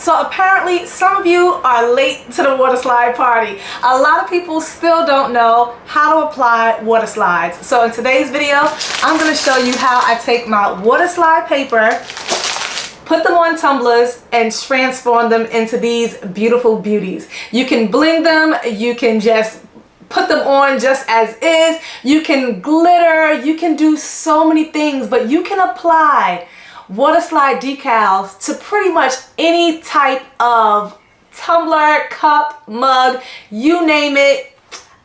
So apparently some of you are late to the water slide party. A lot of people still don't know how to apply water slides. So in today's video, I'm going to show you how I take my water slide paper, put them on tumblers, and transform them into these beautiful beauties. You can bling them, you can just put them on just as is, you can glitter, you can do so many things, but you can apply water slide decals to pretty much any type of tumbler, cup, mug, you name it.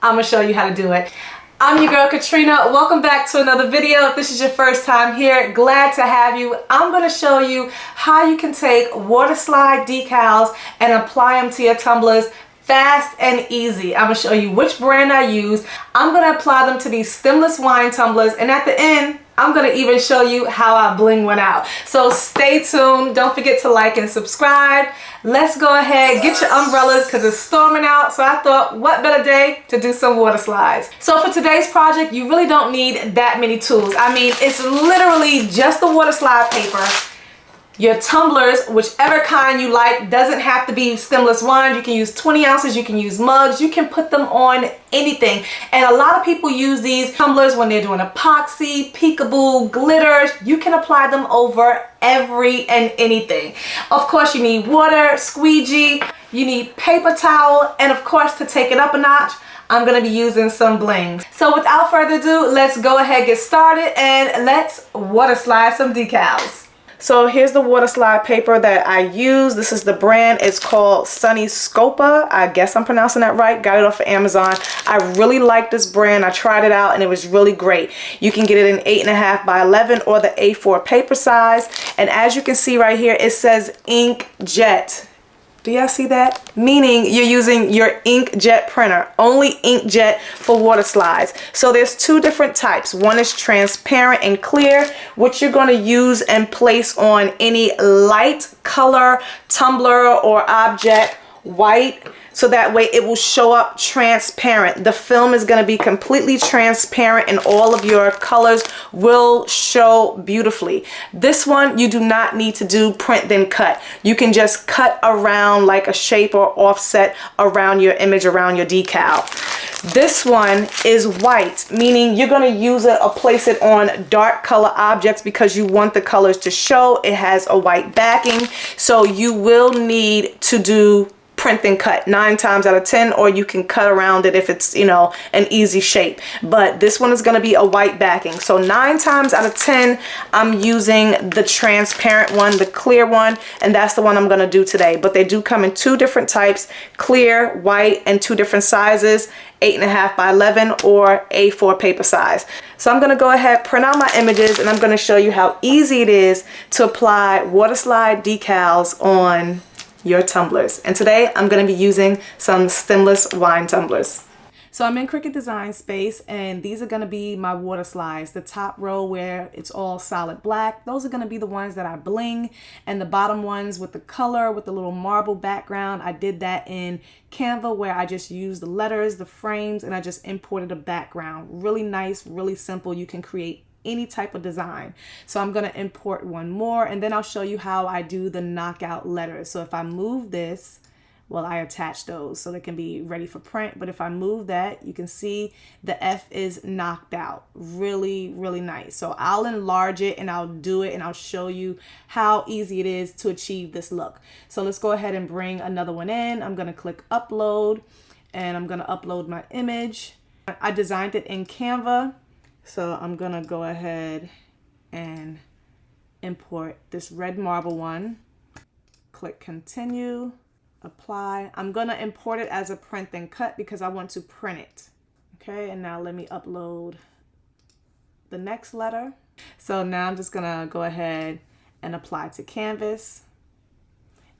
I'm gonna show you how to do it. I'm your girl Katrina. Welcome back to another video. If this is your first time here, glad to have you. I'm gonna show you how you can take water slide decals and apply them to your tumblers fast and easy. I'm gonna show you which brand I use. I'm gonna apply them to these stemless wine tumblers, and at the end, I'm gonna even show you how I bling one out. So stay tuned. Don't forget to like and subscribe. Let's go ahead, get your umbrellas because it's storming out. So I thought, what better day to do some water slides. So for today's project, you really don't need that many tools. I mean, it's literally just the water slide paper, your tumblers, whichever kind you like. Doesn't have to be stemless wine. You can use 20 ounces, you can use mugs, you can put them on anything. And a lot of people use these tumblers when they're doing epoxy, peekaboo, glitter. You can apply them over every and anything. Of course, you need water, squeegee, you need paper towel, and of course, to take it up a notch, I'm gonna be using some bling. So without further ado, let's go ahead, get started, and let's water slide some decals. So here's the water slide paper that I use. This is the brand. It's called Sunny Scopa. I guess I'm pronouncing that right. Got it off of Amazon. I really like this brand. I tried it out and it was really great. You can get it in 8.5 by 11 or the A4 paper size. And as you can see right here, it says inkjet. Do y'all see that? Meaning you're using your inkjet printer. Only inkjet for water slides. So there's two different types. One is transparent and clear, which you're going to use and place on any light color tumbler or object, white, so that way it will show up transparent. The film is going to be completely transparent and all of your colors will show beautifully. This one, you do not need to do print then cut. You can just cut around like a shape or offset around your image, around your decal. This one is white, meaning you're going to use it or place it on dark color objects because you want the colors to show. It has a white backing, so you will need to do print and cut 9 times out of 10, or you can cut around it if it's, you know, an easy shape. But this one is going to be a white backing. So 9 times out of 10, I'm using the transparent one, the clear one, and that's the one I'm going to do today. But they do come in 2 different types, clear, white, and 2 different sizes, 8.5 by 11 or A4 paper size. So I'm going to go ahead, print out my images, and I'm going to show you how easy it is to apply water slide decals on your tumblers. And today I'm going to be using some stemless wine tumblers. So I'm in Cricut Design Space, and these are going to be my water slides. The top row where it's all solid black, those are going to be the ones that I bling, and the bottom ones with the color, with the little marble background, I did that in Canva, where I just used the letters, the frames, and I just imported a background. Really nice, really simple. You can create any type of design. So I'm going to import one more, and then I'll show you how I do the knockout letters. So if I move this, well, I attach those so they can be ready for print. But if I move that, you can see the F is knocked out. Really, really nice. So I'll enlarge it and I'll do it and I'll show you how easy it is to achieve this look. So let's go ahead and bring another one in. I'm going to click upload and I'm going to upload my image. I designed it in Canva. So I'm gonna go ahead and import this red marble one. Click continue, apply. I'm gonna import it as a print and cut because I want to print it. Okay, and now let me upload the next letter. So now I'm just gonna go ahead and apply to canvas.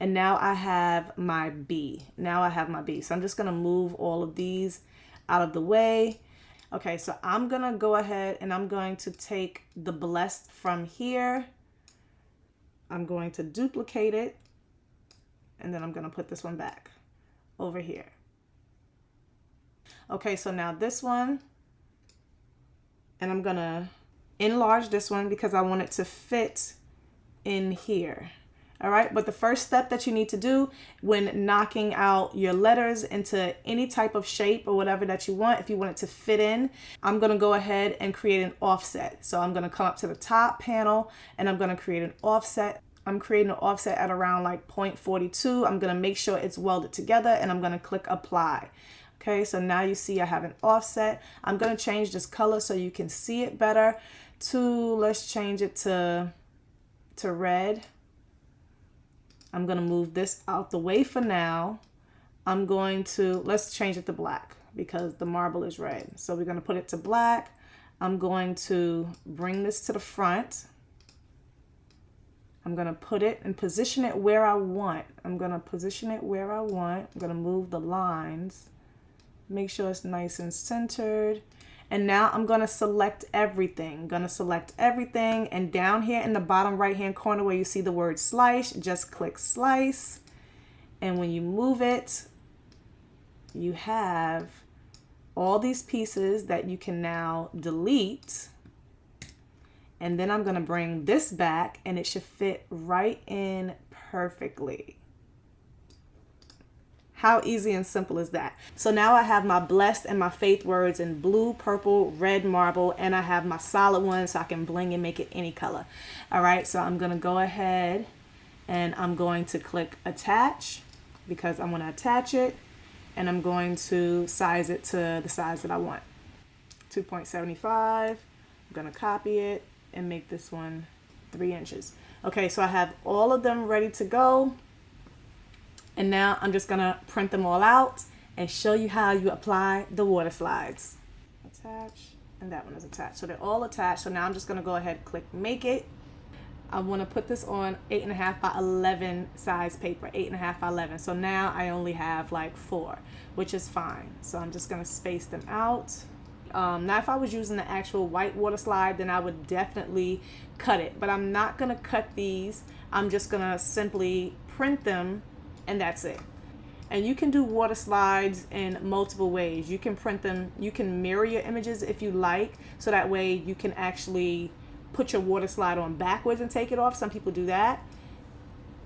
And now I have my B. So I'm just gonna move all of these out of the way. Okay, so I'm gonna go ahead and I'm going to take the blessed from here. I'm going to duplicate it, and then I'm gonna put this one back over here. Okay, so now this one, and I'm gonna enlarge this one because I want it to fit in here. All right, but the first step that you need to do when knocking out your letters into any type of shape or whatever that you want, if you want it to fit in, I'm gonna go ahead and create an offset. So I'm gonna come up to the top panel and I'm gonna create an offset. I'm creating an offset at around like 0.42. I'm gonna make sure it's welded together and I'm gonna click apply. Okay, so now you see I have an offset. I'm gonna change this color so you can see it better let's change it to red. I'm going to move this out the way for now. Let's change it to black because the marble is red. So we're going to put it to black. I'm going to bring this to the front. I'm going to put it and position it where I want. I'm going to move the lines. Make sure it's nice and centered. And now I'm going to select everything. And down here in the bottom right hand corner where you see the word slice, just click slice. And when you move it, you have all these pieces that you can now delete. And then I'm going to bring this back and it should fit right in perfectly. How easy and simple is that? So now I have my blessed and my faith words in blue, purple, red marble, and I have my solid ones so I can bling and make it any color. All right, so I'm gonna go ahead and I'm going to click attach because I'm gonna attach it and I'm going to size it to the size that I want. 2.75, I'm gonna copy it and make this one 3 inches. Okay, so I have all of them ready to go. And now I'm just gonna print them all out and show you how you apply the water slides. Attach, and that one is attached. So they're all attached. So now I'm just gonna go ahead and click make it. I wanna put this on 8.5 by 11 size paper, 8.5 by 11. So now I only have like 4, which is fine. So I'm just gonna space them out. Now if I was using the actual white water slide, then I would definitely cut it, but I'm not gonna cut these. I'm just gonna simply print them and that's it. And you can do water slides in multiple ways. You can print them, you can mirror your images if you like, so that way you can actually put your water slide on backwards and take it off. Some people do that.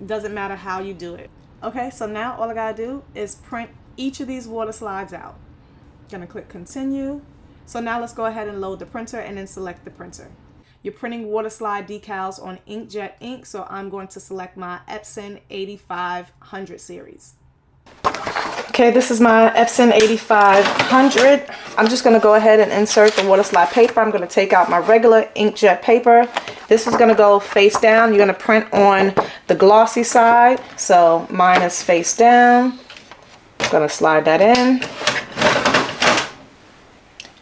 Doesn't matter how you do it. Okay, so now all I gotta do is print each of these water slides out. Gonna click continue. So now let's go ahead and load the printer and then select the printer. You're printing Waterslide decals on inkjet ink, so I'm going to select my Epson 8500 series. Okay, this is my Epson 8500. I'm just going to go ahead and insert the Waterslide paper. I'm going to take out my regular inkjet paper. This is going to go face down. You're going to print on the glossy side, so mine is face down. I'm going to slide that in.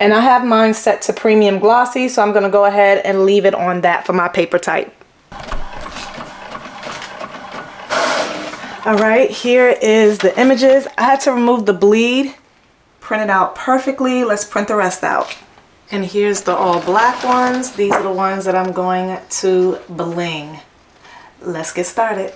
And I have mine set to premium glossy, so I'm going to go ahead and leave it on that for my paper type. All right, here is the images. I had to remove the bleed, print it out perfectly. Let's print the rest out. And here's the all black ones. These are the ones that I'm going to bling. Let's get started.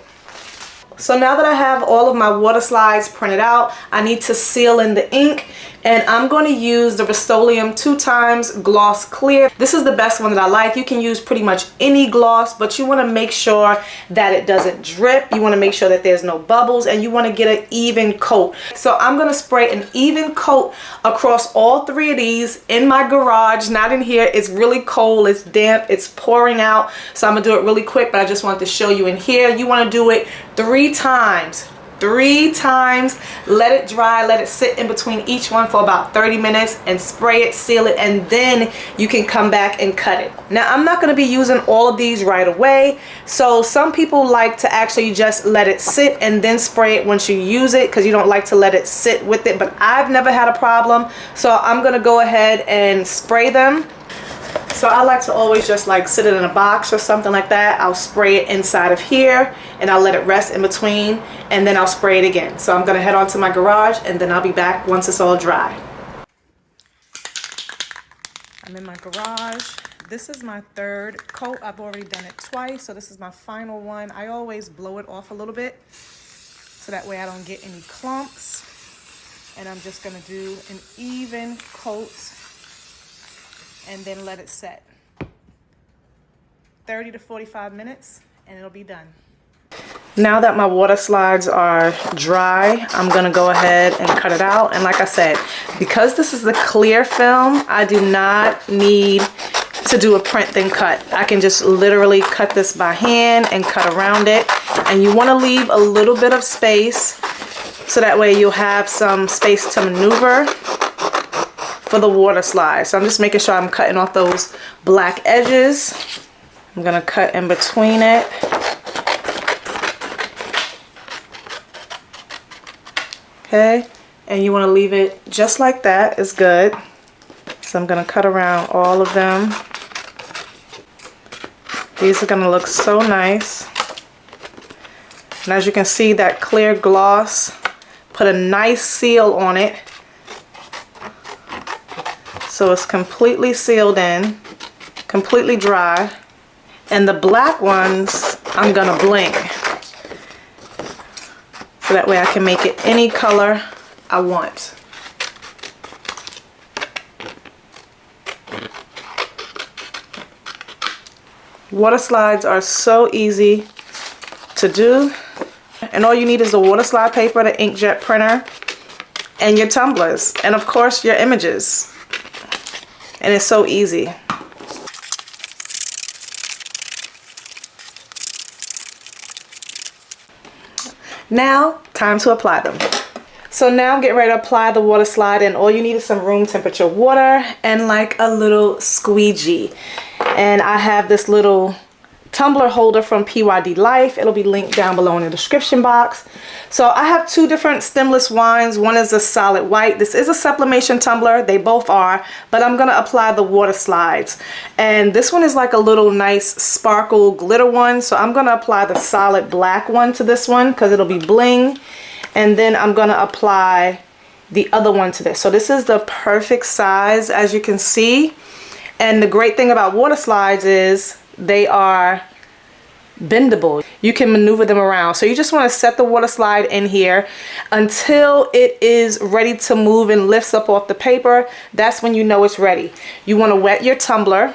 So now that I have all of my water slides printed out, I need to seal in the ink, and I'm going to use the Rust-Oleum 2x Gloss Clear. This is the best one that I like. You can use pretty much any gloss, but you want to make sure that it doesn't drip. You want to make sure that there's no bubbles, and you want to get an even coat. So I'm going to spray an even coat across all 3 of these in my garage, not in here. It's really cold, it's damp, it's pouring out, so I'm going to do it really quick, but I just wanted to show you in here. You want to do it 3 times. 3 times, let it dry, let it sit in between each one for about 30 minutes and spray it, seal it, and then you can come back and cut it. Now I'm not going to be using all of these right away, so some people like to actually just let it sit and then spray it once you use it because you don't like to let it sit with it, but I've never had a problem, so I'm going to go ahead and spray them. So I like to always just like sit it in a box or something like that. I'll spray it inside of here and I'll let it rest in between, and then I'll spray it again. So I'm going to head on to my garage and then I'll be back once it's all dry. I'm in my garage. This is my 3rd coat. I've already done it twice, so this is my final one. I always blow it off a little bit so that way I don't get any clumps. And I'm just going to do an even coat and then let it set 30 to 45 minutes and it'll be done. Now that my water slides are dry, I'm gonna go ahead and cut it out. And like I said, because this is the clear film, I do not need to do a print then cut. I can just literally cut this by hand and cut around it. And you wanna leave a little bit of space so that way you'll have some space to maneuver for the water slide. So I'm just making sure I'm cutting off those black edges. I'm gonna cut in between it. Okay, and you want to leave it just like that is good. So I'm going to cut around all of them. These are going to look so nice. And as you can see, that clear gloss put a nice seal on it. So it's completely sealed in, completely dry. And the black ones, I'm going to bling. So that way I can make it any color I want. Water slides are so easy to do. And all you need is the water slide paper, the inkjet printer, and your tumblers. And of course your images. And it's so easy. Now, time to apply them. So now I'm getting ready to apply the water slide, and all you need is some room temperature water and like a little squeegee. And I have this little tumbler holder from PYD Life. It'll be linked down below in the description box. So I have two different stemless wines. One is a solid white. This is a sublimation tumbler. They both are, but I'm gonna apply the water slides. And this one is like a little nice sparkle glitter one. So I'm gonna apply the solid black one to this one because it'll be bling. And then I'm gonna apply the other one to this. So this is the perfect size, as you can see. And the great thing about water slides is they are bendable. You can maneuver them around. So you just want to set the water slide in here until it is ready to move and lifts up off the paper. That's when you know it's ready. You want to wet your tumbler.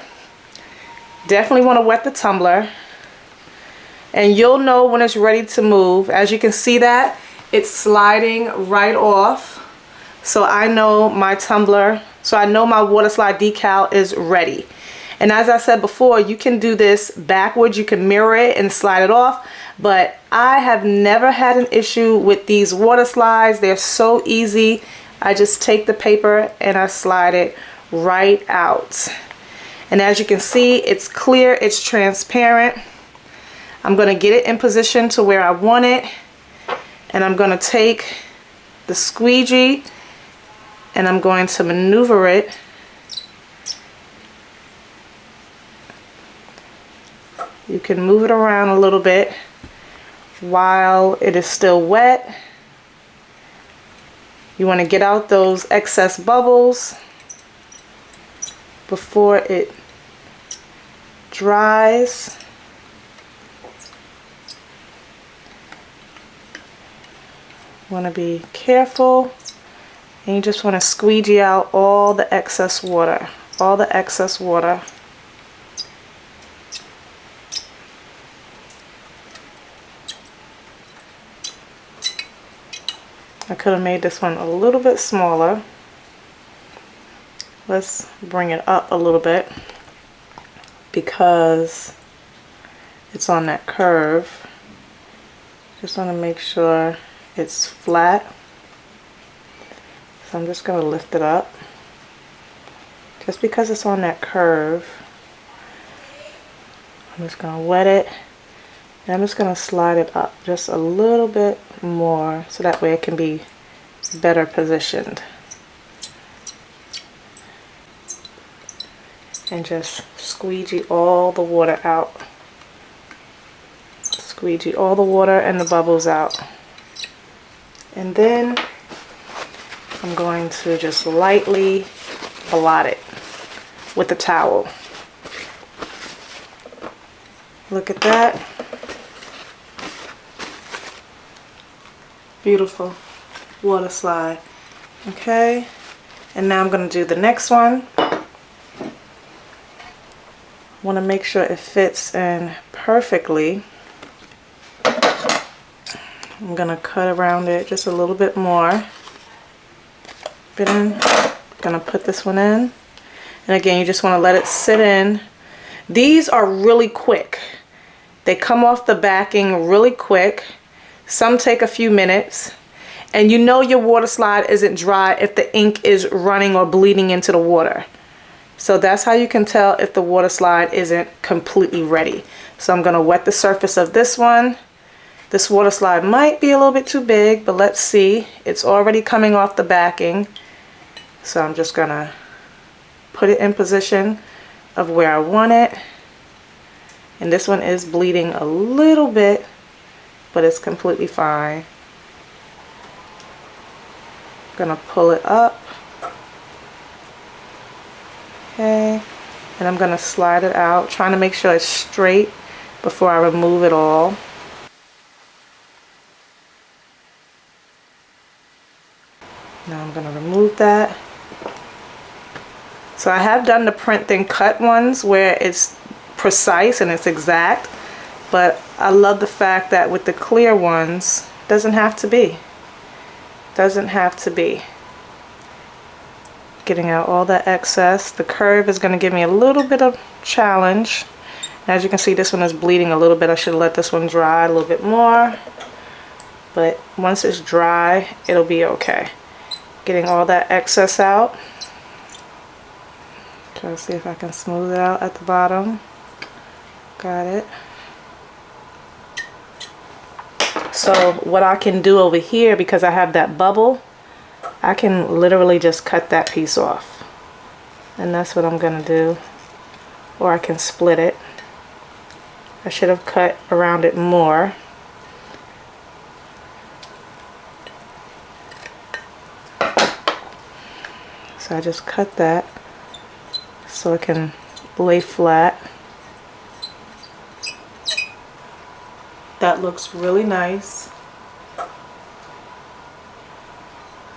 Definitely want to wet the tumbler. And you'll know when it's ready to move. As you can see that, it's sliding right off. So I know my tumbler, so I know my water slide decal is ready. And as I said before, you can do this backwards. You can mirror it and slide it off. But I have never had an issue with these water slides. They're so easy. I just take the paper and I slide it right out. And as you can see, it's clear, it's transparent. I'm going to get it in position to where I want it. And I'm going to take the squeegee and I'm going to maneuver it You can move it around a little bit while it is still wet. You want to get out those excess bubbles before it dries. You want to be careful, and you just want to squeegee out all the excess water, I could have made this one a little bit smaller. Let's bring it up a little bit because it's on that curve. Just want to make sure it's flat. So I'm just going to lift it up. Just because it's on that curve, I'm just going to wet it. And I'm just going to slide it up just a little bit more so that way it can be better positioned. And just squeegee all the water out. Squeegee all the water and the bubbles out. And then I'm going to just lightly blot it with a towel. Look at that. Beautiful water slide. Okay, and now I'm going to do the next one. Want to make sure it fits in perfectly. I'm gonna cut around it just a little bit more. Gonna put this one in. And again, you just wanna let it sit in. These are really quick. They come off the backing really quick. Some take a few minutes. And you know your water slide isn't dry if the ink is running or bleeding into the water. So that's how you can tell if the water slide isn't completely ready. So I'm gonna wet the surface of this one. This water slide might be a little bit too big, but let's see. It's already coming off the backing. So I'm just gonna put it in position of where I want it. And this one is bleeding a little bit, but it's completely fine. Gonna pull it up. Okay, and I'm gonna slide it out, trying to make sure it's straight before I remove it all. Now I'm gonna remove that. So I have done the print then cut ones where it's precise and it's exact, but I love the fact that with the clear ones, doesn't have to be. Doesn't have to be. Getting out all that excess. The curve is going to give me a little bit of challenge. As you can see, this one is bleeding a little bit. I should have let this one dry a little bit more, but once it's dry, it'll be okay. Getting all that excess out. Try to see if I can smooth it out at the bottom. Got it. So what I can do over here, because I have that bubble, I can literally just cut that piece off. And that's what I'm gonna do. Or I can split it. I should have cut around it more. So I just cut that so it can lay flat. That looks really nice.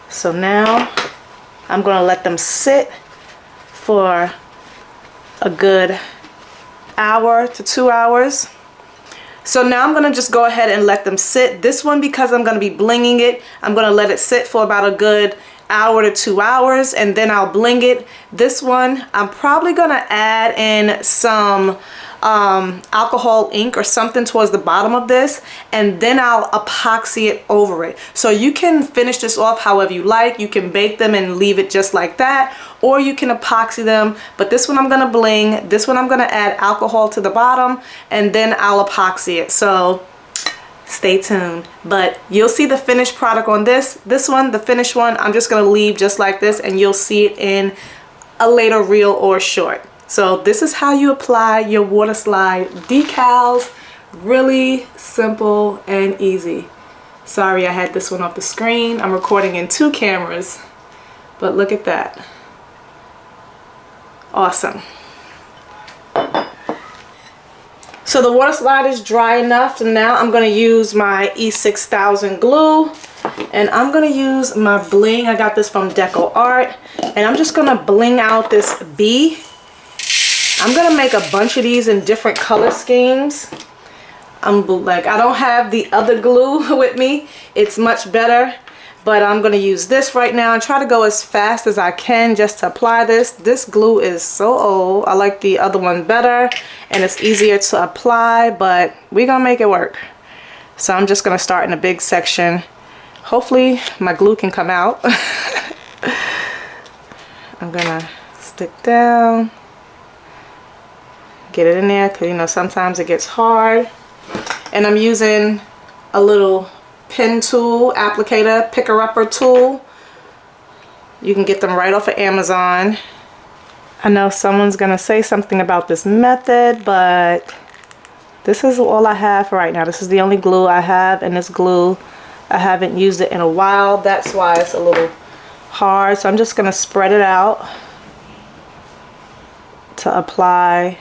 So now I'm gonna let them sit for a good hour to 2 hours. So now I'm gonna just go ahead and let them sit. This one, because I'm gonna be blinging it, I'm gonna let it sit for about a good hour to 2 hours, and then I'll bling it. This one, I'm probably gonna add in some alcohol ink or something towards the bottom of this, and then I'll epoxy it over it. So you can finish this off however you like. You can bake them and leave it just like that, or you can epoxy them, but this one I'm gonna bling. This one I'm gonna add alcohol to the bottom, and then I'll epoxy it. So stay tuned, but you'll see the finished product on this one. The finished one I'm just gonna leave just like this, and you'll see it in a later reel or short. So this is how you apply your water slide decals. Really simple and easy. Sorry I had this one off the screen. I'm recording in 2 cameras, but look at that. Awesome. So the water slide is dry enough, and now I'm going to use my E6000 glue, and I'm going to use my bling. I got this from Deco Art, and I'm just going to bling out this bee. I'm going to make a bunch of these in different color schemes. I don't have the other glue with me. It's much better, but I'm going to use this right now and try to go as fast as I can just to apply this. This glue is so old. I like the other one better, and it's easier to apply, but we're going to make it work. So I'm just going to start in a big section. Hopefully my glue can come out. I'm going to stick down. Get it in there, because you know sometimes it gets hard. And I'm using a little pen tool, applicator, picker-upper tool. You can get them right off of Amazon. I know someone's gonna say something about this method, but this is all I have for right now. This is the only glue I have, and this glue, I haven't used it in a while. That's why it's a little hard. So I'm just gonna spread it out to apply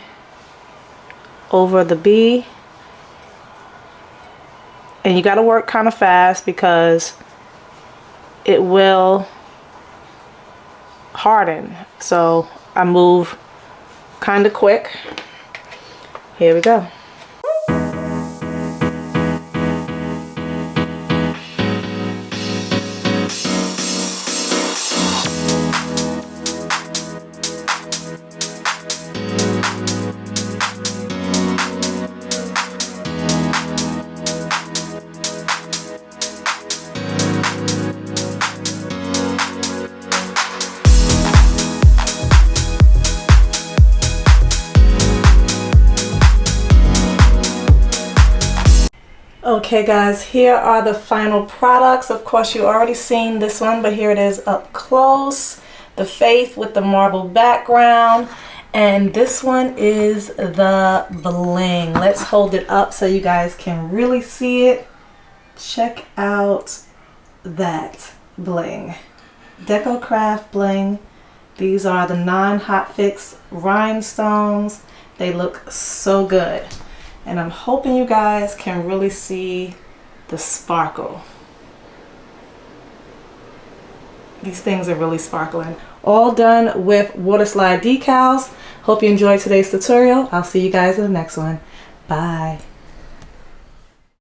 over the bee. And you got to work kind of fast because it will harden. So I move kind of quick. Here we go. Okay guys, here are the final products. Of course, you already seen this one, but here it is up close. The Faith with the marble background. And this one is the Bling. Let's hold it up so you guys can really see it. Check out that bling. Deco Craft Bling. These are the non-hot fix rhinestones. They look so good. And I'm hoping you guys can really see the sparkle. These things are really sparkling. All done with Waterslide decals. Hope you enjoyed today's tutorial. I'll see you guys in the next one. Bye.